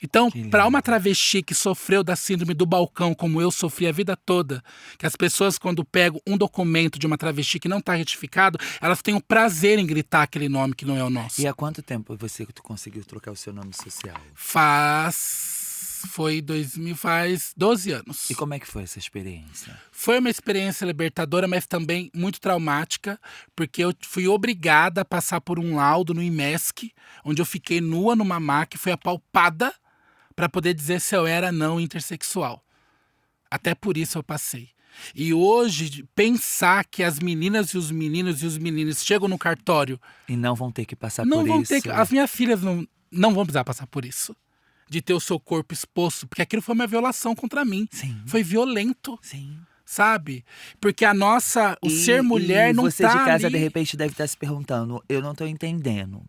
Então, para uma travesti que sofreu da síndrome do balcão, como eu sofri a vida toda, que as pessoas, quando pegam um documento de uma travesti que não está retificado, elas têm o prazer em gritar aquele nome que não é o nosso. E há quanto tempo você conseguiu trocar o seu nome social? Faz 12 anos. E como é que foi essa experiência? Foi uma experiência libertadora, mas também muito traumática, porque eu fui obrigada a passar por um laudo no IMESC, onde eu fiquei nua numa maca e fui apalpada para poder dizer se eu era não intersexual. Até por isso eu passei. E hoje, pensar que as meninas e os meninos chegam no cartório... E não vão ter que passar não por vão isso. ter que, as minhas filhas não vão precisar passar por isso. De ter o seu corpo exposto. Porque aquilo foi uma violação contra mim. Sim. Foi violento. Sim. Sabe? Porque o ser mulher não você tá de casa, ali. de repente, deve estar se perguntando, eu não tô entendendo.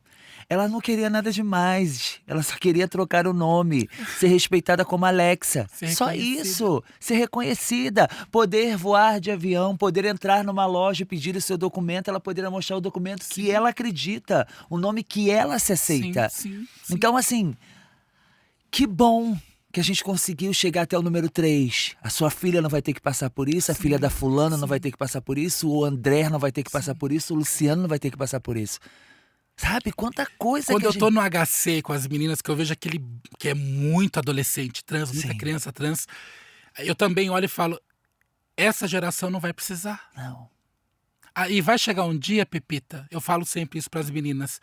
Ela não queria nada demais. Ela só queria trocar o nome. Ser respeitada como Alexa. Ser Só reconhecida. isso. Ser reconhecida. Poder voar de avião. Poder entrar numa loja e pedir o seu documento. Ela poder mostrar o documento que ela acredita. O nome que ela se aceita. Sim. Então, assim, que bom que a gente conseguiu chegar até o número 3. A sua filha não vai ter que passar por isso, a filha da fulana não vai ter que passar por isso, o André não vai ter que passar por isso, o Luciano não vai ter que passar por isso. Sabe, quanta coisa Quando que eu tô no HC com as meninas, que eu vejo aquele que é muito adolescente trans, muita Sim. criança trans, eu também olho e falo, essa geração não vai precisar. Não. E vai chegar um dia, Pepita, eu falo sempre isso para as meninas,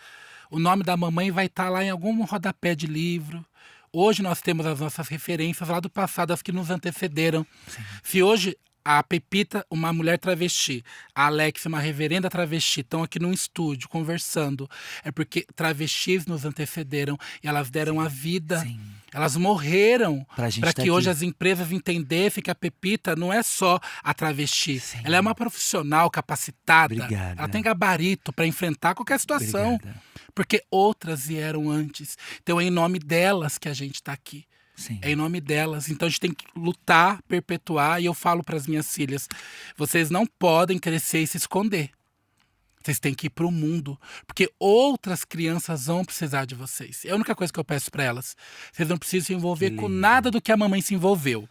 o nome da mamãe vai estar lá em algum rodapé de livro. Hoje nós temos as nossas referências lá do passado, as que nos antecederam. Sim. Se hoje a Pepita, uma mulher travesti, a Alex, uma reverenda travesti, estão aqui num estúdio conversando, é porque travestis nos antecederam e elas deram a vida. Sim. Elas morreram para que hoje aqui. as empresas entendessem que a Pepita não é só a travesti. Sim. Ela é uma profissional capacitada. Obrigada. Ela tem gabarito para enfrentar qualquer situação. Obrigada. Porque outras vieram antes. Então é em nome delas que a gente está aqui. Sim. É em nome delas. Então a gente tem que lutar, perpetuar. E eu falo para as minhas filhas, vocês não podem crescer e se esconder. Vocês têm que ir para o mundo, porque outras crianças vão precisar de vocês. É a única coisa que eu peço para elas. Vocês não precisam se envolver com nada do que a mamãe se envolveu.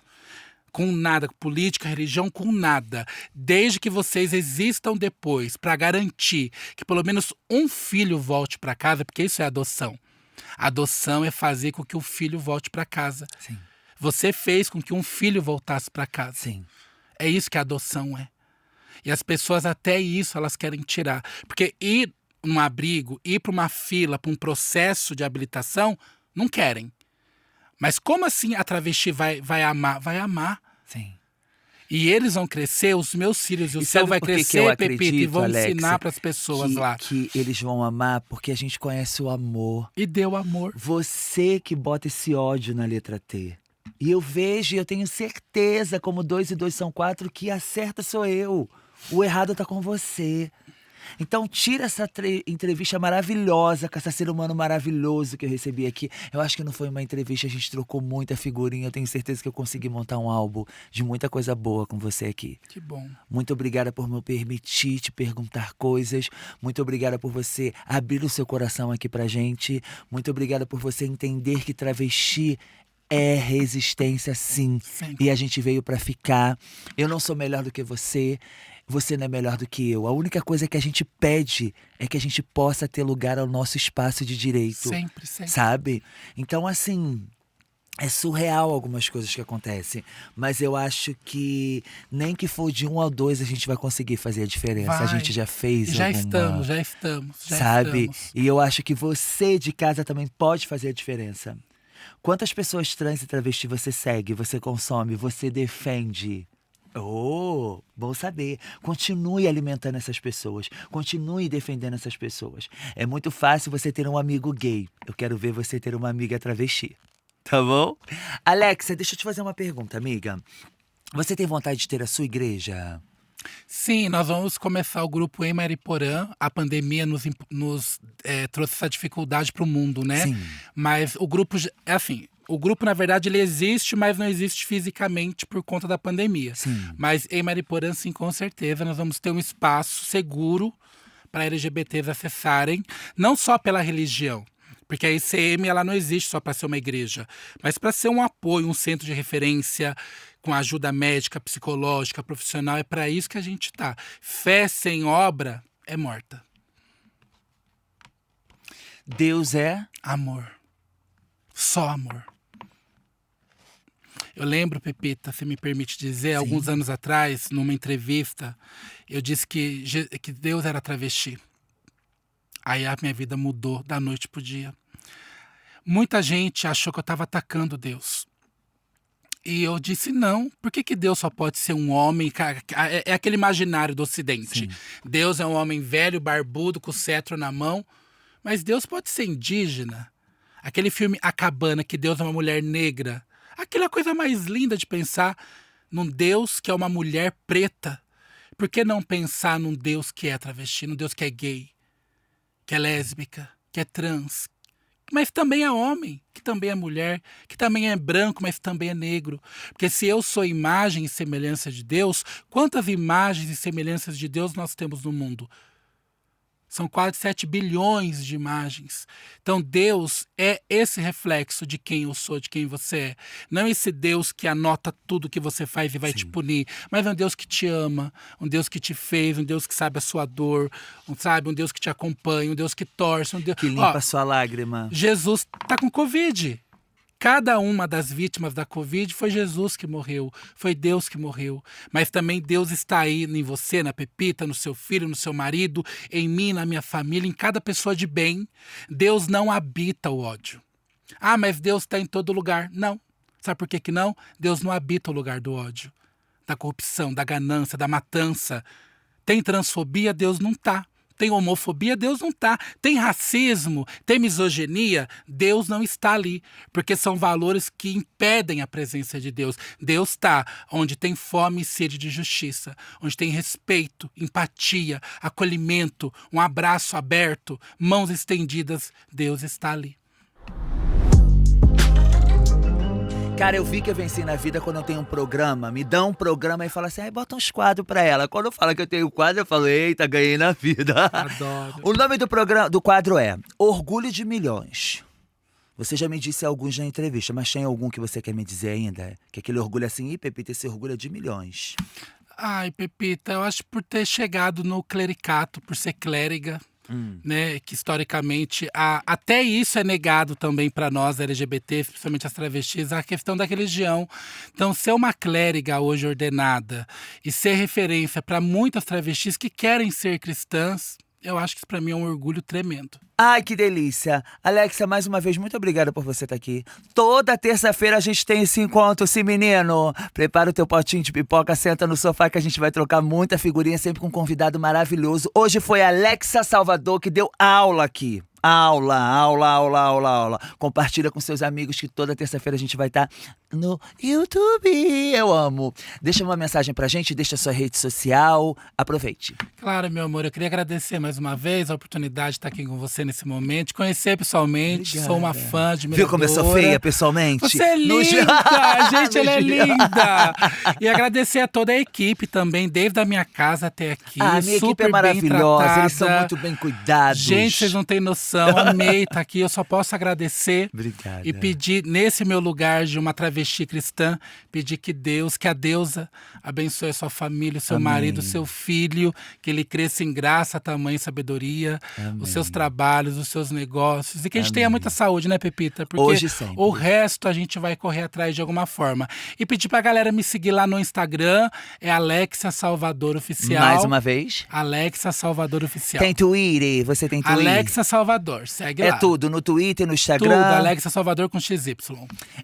Com nada, com política, religião, com nada. Desde que vocês existam depois, para garantir que pelo menos um filho volte para casa, porque isso é adoção. Adoção é fazer com que o filho volte para casa. Sim. Você fez com que um filho voltasse para casa. Sim. É isso que a adoção é. E as pessoas até isso elas querem tirar. Porque ir num abrigo, ir para uma fila, para um processo de habilitação, não querem. Mas como assim a travesti vai amar? Vai amar. Sim. E eles vão crescer, os meus filhos, e o E seu sabe vai por que crescer, eu Pepita, e acredito, vão Alexa, ensinar para as pessoas lá. Que eles vão amar porque a gente conhece o amor. E deu amor. Você que bota esse ódio na letra T. E eu vejo e eu tenho certeza, como 2 e 2 são 4, que a certa sou eu. O errado tá com você. Então tira essa entrevista maravilhosa com esse ser humano maravilhoso que eu recebi aqui. Eu acho que não foi uma entrevista, a gente trocou muita figurinha. Eu tenho certeza que eu consegui montar um álbum de muita coisa boa com você aqui. Que bom. Muito obrigada por me permitir te perguntar coisas. Muito obrigada por você abrir o seu coração aqui pra gente. Muito obrigada por você entender que travesti é resistência, sim. Sempre. E a gente veio pra ficar. Eu não sou melhor do que você. Você não é melhor do que eu. A única coisa que a gente pede é que a gente possa ter lugar ao nosso espaço de direito. Sempre, sempre. Sabe? Então, assim, é surreal algumas coisas que acontecem. Mas eu acho que nem que for de 1 ao 2 a gente vai conseguir fazer a diferença. A Vai. gente já fez Já alguma... estamos, já estamos. Sabe? E eu acho que você de casa também pode fazer a diferença. Quantas pessoas trans e travesti você segue, você consome, você defende? Oh, bom saber. Continue alimentando essas pessoas. Continue defendendo essas pessoas. É muito fácil você ter um amigo gay. Eu quero ver você ter uma amiga travesti. Tá bom? Alexa, deixa eu te fazer uma pergunta, amiga. Você tem vontade de ter a sua igreja? Sim, nós vamos começar o grupo em Mariporã. A pandemia nos trouxe essa dificuldade para o mundo, né? Sim. Mas o grupo, é assim, o grupo, na verdade, ele existe, mas não existe fisicamente por conta da pandemia. Sim. Mas em Mariporã, sim, com certeza, nós vamos ter um espaço seguro para LGBTs acessarem, não só pela religião, porque a ICM ela não existe só para ser uma igreja, mas para ser um apoio, um centro de referência, com ajuda médica, psicológica, profissional. É para isso que a gente está. Fé sem obra é morta. Deus é? Amor. Só amor. Eu lembro, Pepita, se me permite dizer, alguns anos atrás, numa entrevista, eu disse que Deus era travesti. Aí a minha vida mudou da noite pro dia. Muita gente achou que eu estava atacando Deus. E eu disse não. Por que Deus só pode ser um homem? É aquele imaginário do Ocidente. Sim. Deus é um homem velho, barbudo, com o cetro na mão. Mas Deus pode ser indígena. Aquele filme A Cabana, que Deus é uma mulher negra. Aquela coisa mais linda de pensar num Deus que é uma mulher preta. Por que não pensar num Deus que é travesti, num Deus que é gay, que é lésbica, que é trans, mas também é homem, que também é mulher, que também é branco, mas também é negro. Porque se eu sou imagem e semelhança de Deus, quantas imagens e semelhanças de Deus nós temos no mundo? São quase 7 bilhões de imagens. Então Deus é esse reflexo de quem eu sou, de quem você é. Não esse Deus que anota tudo que você faz e vai te punir, mas é um Deus que te ama, um Deus que te fez, um Deus que sabe a sua dor, um Deus que te acompanha, um Deus que torce. Um Deus... Que limpa a sua lágrima. Jesus está com Covid. Cada uma das vítimas da Covid foi Jesus que morreu, foi Deus que morreu. Mas também Deus está aí em você, na Pepita, no seu filho, no seu marido, em mim, na minha família, em cada pessoa de bem. Deus não habita o ódio. Ah, mas Deus está em todo lugar. Não. Sabe por que não? Deus não habita o lugar do ódio, da corrupção, da ganância, da matança. Tem transfobia? Deus não está. Tem homofobia? Deus não está. Tem racismo? Tem misoginia? Deus não está ali. Porque são valores que impedem a presença de Deus. Deus está onde tem fome e sede de justiça. Onde tem respeito, empatia, acolhimento, um abraço aberto, mãos estendidas. Deus está ali. Cara, eu vi que eu venci na vida quando eu tenho um programa. Me dá um programa e fala assim, bota uns quadros pra ela. Quando fala que eu tenho quadro, eu falo, eita, ganhei na vida. Adoro. O nome do quadro é Orgulho de Milhões. Você já me disse alguns na entrevista, mas tem algum que você quer me dizer ainda? Que aquele orgulho assim, Pepita, esse orgulho é de milhões. Ai, Pepita, eu acho por ter chegado no clericato, por ser clériga. Né, que historicamente até isso é negado também para nós LGBTs, principalmente as travestis, a questão da religião. Então, ser uma clériga hoje ordenada e ser referência para muitas travestis que querem ser cristãs, eu acho que isso para mim é um orgulho tremendo. Ai, que delícia. Alexa, mais uma vez, muito obrigada por você estar aqui. Toda terça-feira a gente tem esse encontro, sim, menino. Prepara o teu potinho de pipoca, senta no sofá que a gente vai trocar muita figurinha, sempre com um convidado maravilhoso. Hoje foi a Alexa Salvador que deu aula aqui. Aula. Compartilha com seus amigos que toda terça-feira a gente vai estar no YouTube. Eu amo. Deixa uma mensagem pra gente, deixa sua rede social. Aproveite. Claro, meu amor, eu queria agradecer mais uma vez a oportunidade de estar aqui com você nesse momento, te conhecer pessoalmente. Sou uma Obrigada. fã de Viu como eu sou feia pessoalmente? Você é No gi- linda! Gente, ela é No gi- linda! E agradecer a toda a equipe também, desde a minha casa até aqui. Ah, a minha equipe super é maravilhosa, bem eles são tratada. muito bem cuidados. Gente, vocês não têm noção. Amei estar aqui. Eu só posso agradecer. Obrigada. E pedir, nesse meu lugar de uma travesti cristã, pedir que a deusa, abençoe a sua família, o seu Amém. marido, o seu filho, que ele cresça em graça, tamanho e sabedoria, Amém. os seus trabalhos, os seus negócios. E que a gente Amém. tenha muita saúde, né, Pepita? Porque Hoje e sempre. o resto a gente vai correr atrás de alguma forma. E pedir pra galera me seguir lá no Instagram, é Alexia Salvador Oficial. Mais uma vez. Alexia Salvador Oficial. Tem Twitter? Você tem Twitter? Alexia Salvador, segue lá. É tudo, no Twitter, no Instagram. Tudo, Alexia Salvador com XY.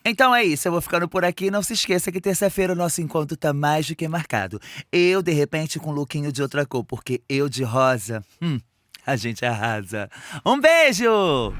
Então é isso, eu vou ficando por aqui. Não se esqueça que terça-feira o nosso encontro tá mais do que marcado. Eu, de repente, com um lookinho de outra cor, porque eu de rosa, a gente arrasa. Um beijo!